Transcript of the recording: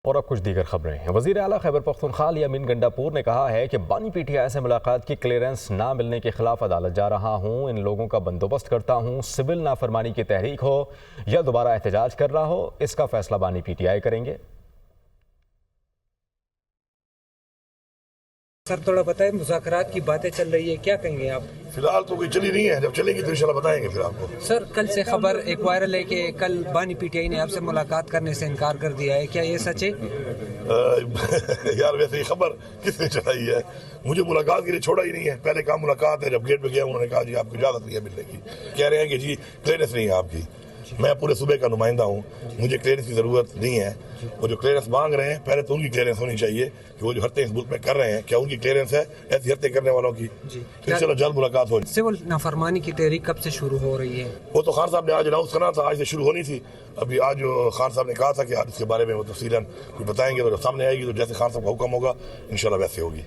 اور اب کچھ دیگر خبریں ہیں۔ وزیر اعلیٰ خیبر پختونخوا یامین گنڈاپور نے کہا ہے کہ بانی پی ٹی آئی سے ملاقات کی کلیئرنس نہ ملنے کے خلاف عدالت جا رہا ہوں، ان لوگوں کا بندوبست کرتا ہوں، سول نافرمانی کی تحریک ہو یا دوبارہ احتجاج کر رہا ہو، اس کا فیصلہ بانی پی ٹی آئی کریں گے۔ سر تھوڑا بتائیں، مذاکرات کی باتیں چل رہی ہے، کیا کہیں گے آپ؟ فی الحال تو کوئی چلی نہیں ہے، جب چلے گی تو انشاءاللہ بتائیں گے پھر آپ کو۔ سر کل سے خبر ایک وائرل ہے کہ کل بانی پی ٹی آئی نے آپ سے ملاقات کرنے سے انکار کر دیا ہے، کیا یہ سچ ہے؟ یار ویسے یہ خبر کس نے چلائی ہے؟ مجھے ملاقات کے لیے چھوڑا ہی نہیں ہے۔ پہلے کام ملاقات ہے، جب گیٹ پہ گیا انہوں نے کہا جی آپ کو اجازت نہیں ہے ملنے کی، کہہ رہے ہیں کہ جی کلیئرنس نہیں ہے آپ کی۔ میں پورے صوبے کا نمائندہ ہوں، مجھے کلیئرنس کی ضرورت نہیں ہے۔ وہ جو کلیئرنس مانگ رہے ہیں پہلے تو ان کی کلیئرنس ہونی چاہیے کہ وہ جو حرکتیں اس ملک میں کر رہے ہیں کیا ان کی کلیئرنس ہے ایسی حرکتیں کرنے والوں کی؟ انشاءاللہ جلد ملاقات ہوگی۔ سول نافرمانی کی تحریک کب سے شروع ہو رہی ہے؟ وہ تو خان صاحب نے آج اناؤنس کرنا تھا، آج سے شروع ہونی تھی۔ ابھی آج خان صاحب نے کہا تھا کہ آج اس کے بارے میں وہ تفصیلاً کچھ بتائیں گے، تو جب سامنے آئے گی تو جیسے خان صاحب کا حکم ہوگا انشاءاللہ ویسے ہوگی۔